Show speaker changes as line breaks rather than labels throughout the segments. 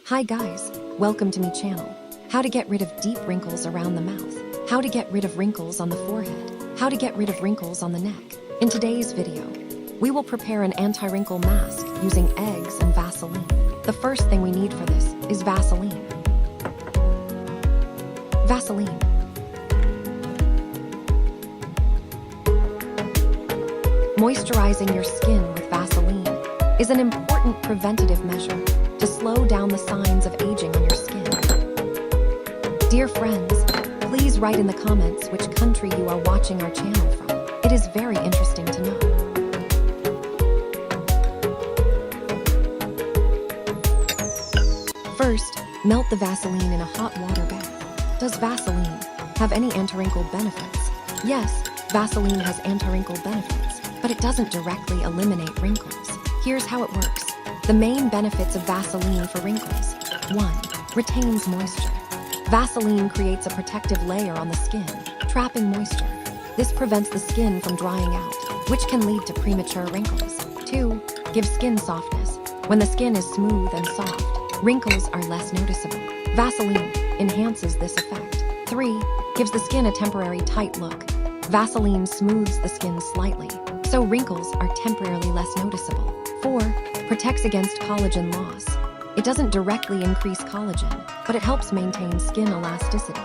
Hi guys, welcome to me channel. How to get rid of deep wrinkles around the mouth. How to get rid of wrinkles on the forehead. How to get rid of wrinkles on the neck. In today's video, we will prepare an anti-wrinkle mask using eggs and Vaseline. The first thing we need for this is Vaseline. Vaseline. Moisturizing your skin with Vaseline is an important preventative measure to slow down the signs of aging on your skin. Dear friends, please write in the comments which country you are watching our channel from. It is very interesting to know. First, melt the Vaseline in a hot water bath. Does Vaseline have any anti-wrinkle benefits? Yes, Vaseline has anti-wrinkle benefits, but it doesn't directly eliminate wrinkles. Here's how it works. The main benefits of Vaseline for wrinkles. 1. Retains moisture. Vaseline creates a protective layer on the skin, trapping moisture. This prevents the skin from drying out, which can lead to premature wrinkles. 2. Gives skin softness. When the skin is smooth and soft, wrinkles are less noticeable. Vaseline enhances this effect. 3. Gives the skin a temporary tight look. Vaseline smooths the skin slightly, so wrinkles are temporarily less noticeable. 4. Protects against collagen loss. It doesn't directly increase collagen, but it helps maintain skin elasticity.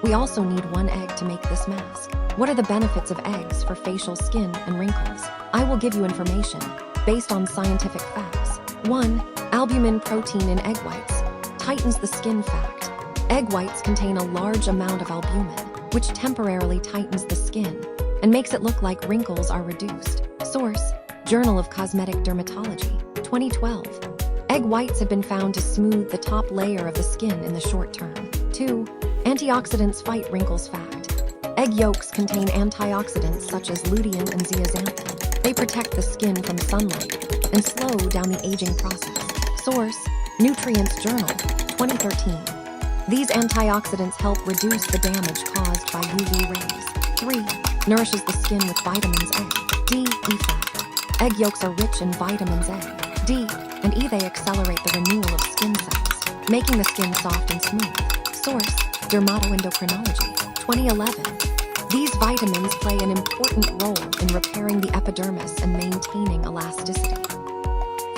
We also need 1 egg to make this mask. What are the benefits of eggs for facial skin and wrinkles? I will give you information based on scientific facts. 1. Albumin protein in egg whites tightens the skin. Fact: egg whites contain a large amount of albumin, which temporarily tightens the skin and makes it look like wrinkles are reduced. Source: Journal of Cosmetic Dermatology, 2012. Egg whites have been found to smooth the top layer of the skin in the short term. 2. Antioxidants fight wrinkles. Fact: egg yolks contain antioxidants such as lutein and zeaxanthin. They protect the skin from sunlight and slow down the aging process. Source: Nutrients Journal, 2013. These antioxidants help reduce the damage caused by UV rays. 3. Nourishes the skin with vitamins A, D, E. Fact: egg yolks are rich in vitamins A, D, and E. They accelerate the renewal of skin cells, making the skin soft and smooth. Source: Dermatoendocrinology, 2011. These vitamins play an important role in repairing the epidermis and maintaining elasticity.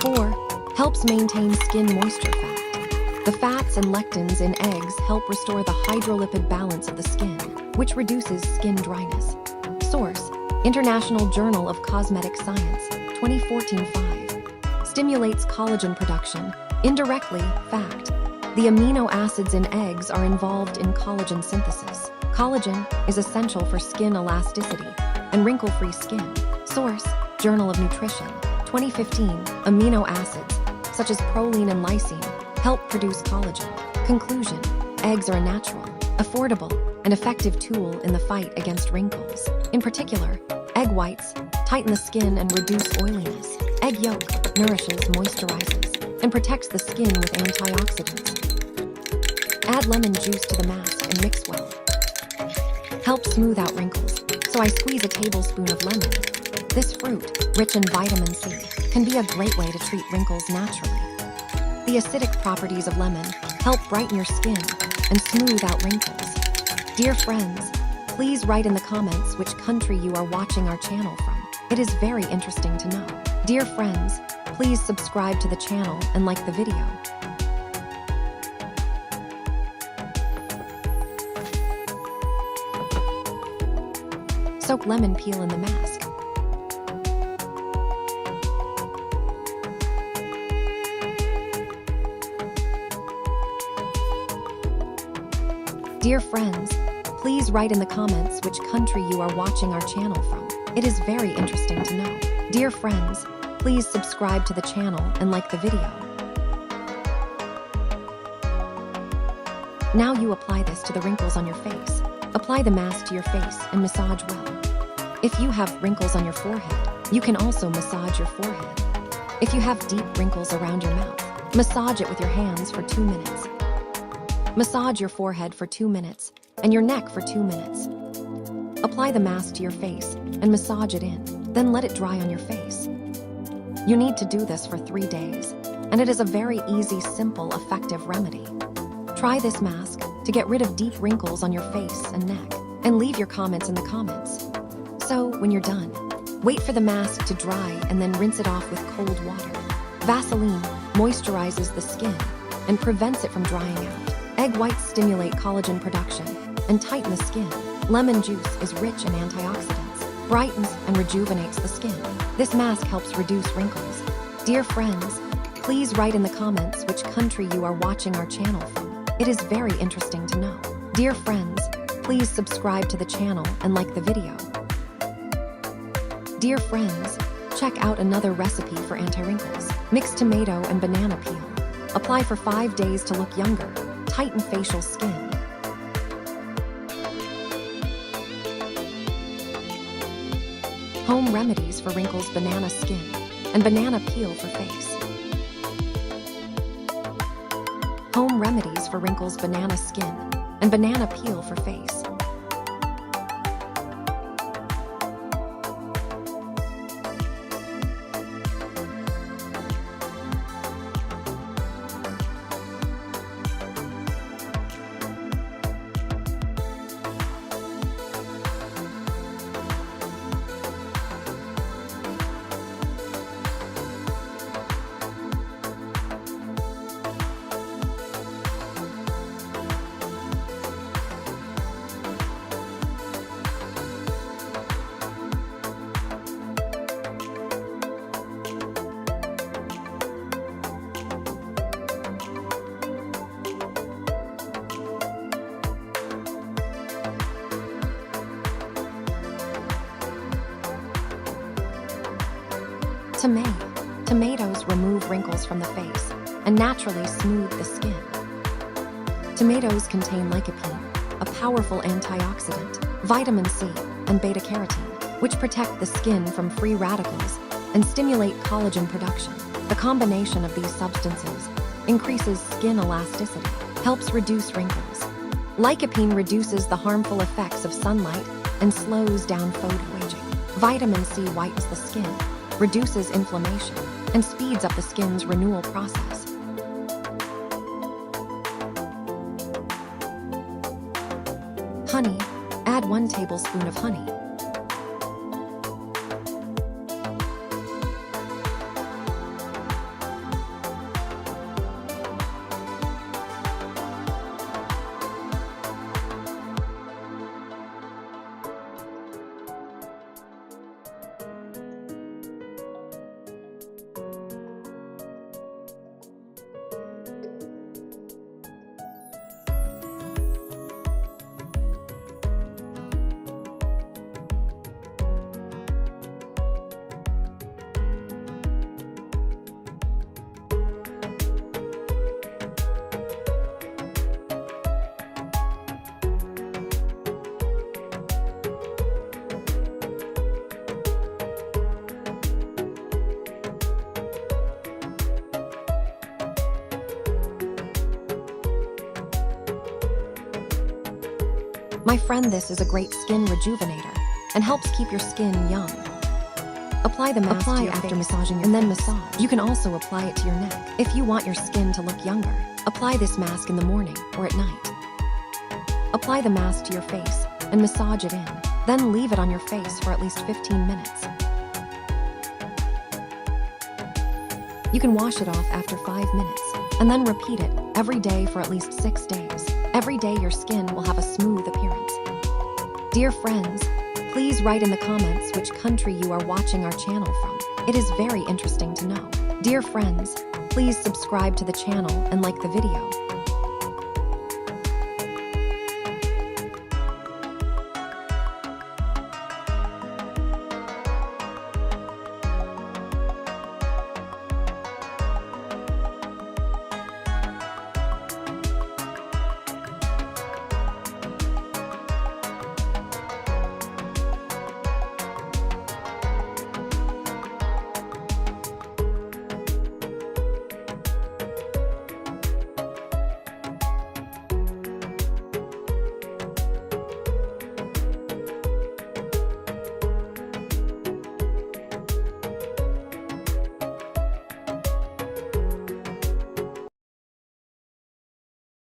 4. Helps maintain skin moisture. Fact: the fats and lectins in eggs help restore the hydrolipid balance of the skin, which reduces skin dryness. Source: International Journal of Cosmetic Science, 2014-5. Stimulates collagen production indirectly. Fact: the amino acids in eggs are involved in collagen synthesis. Collagen is essential for skin elasticity and wrinkle-free skin. Source: Journal of Nutrition, 2015. Amino acids, such as proline and lysine, help produce collagen. Conclusion: eggs are a natural, affordable, and effective tool in the fight against wrinkles. In particular, egg whites tighten the skin and reduce oiliness. Egg yolk nourishes, moisturizes, and protects the skin with antioxidants. Add lemon juice to the mask and mix well. Help smooth out wrinkles, so I squeeze a tablespoon of lemon. This fruit, rich in vitamin C, can be a great way to treat wrinkles naturally. The acidic properties of lemon help brighten your skin and smooth out wrinkles. Dear friends, please write in the comments which country you are watching our channel from. It is very interesting to know. Dear friends, please subscribe to the channel and like the video. Soak lemon peel in the mask. Dear friends, please write in the comments which country you are watching our channel from. It is very interesting to know. Dear friends, please subscribe to the channel and like the video. Now you apply this to the wrinkles on your face. Apply the mask to your face and massage well. If you have wrinkles on your forehead, you can also massage your forehead. If you have deep wrinkles around your mouth, massage it with your hands for 2 minutes. Massage your forehead for 2 minutes and your neck for 2 minutes. Apply the mask to your face and massage it in, then let it dry on your face. You need to do this for 3 days. and it is a very easy, simple, effective remedy. Try this mask to get rid of deep wrinkles on your face and neck, and leave your comments in the comments. So, when you're done, wait for the mask to dry and then rinse it off with cold water. Vaseline moisturizes the skin and prevents it from drying out. Egg whites stimulate collagen production and tighten the skin. Lemon juice is rich in antioxidants, brightens and rejuvenates the skin. This mask helps reduce wrinkles. Dear friends, please write in the comments which country you are watching our channel from. It is very interesting to know. Dear friends, please subscribe to the channel and like the video. Dear friends, check out another recipe for anti-wrinkles. Mix tomato and banana peel. Apply for 5 days to look younger. Tighten facial skin. Home remedies for wrinkles: banana skin and banana peel for face. Home remedies for wrinkles: banana skin and banana peel for face. Tomatoes remove wrinkles from the face and naturally smooth the skin. Tomatoes contain lycopene, a powerful antioxidant, vitamin C, and beta-carotene, which protect the skin from free radicals and stimulate collagen production. The combination of these substances increases skin elasticity, helps reduce wrinkles. Lycopene reduces the harmful effects of sunlight and slows down photoaging. Vitamin C whitens the skin, reduces inflammation, and speeds up the skin's renewal process. Honey. Add 1 tablespoon of honey. My friend, this is a great skin rejuvenator and helps keep your skin young. Apply the mask to your after face, massaging your and then massage. You can also apply it to your neck. If you want your skin to look younger, apply this mask in the morning or at night. Apply the mask to your face and massage it in. Then leave it on your face for at least 15 minutes. You can wash it off after 5 minutes and then repeat it every day for at least 6 days. Every day your skin will have a smooth appearance. Dear friends, please write in the comments which country you are watching our channel from. It is very interesting to know. Dear friends, please subscribe to the channel and like the video.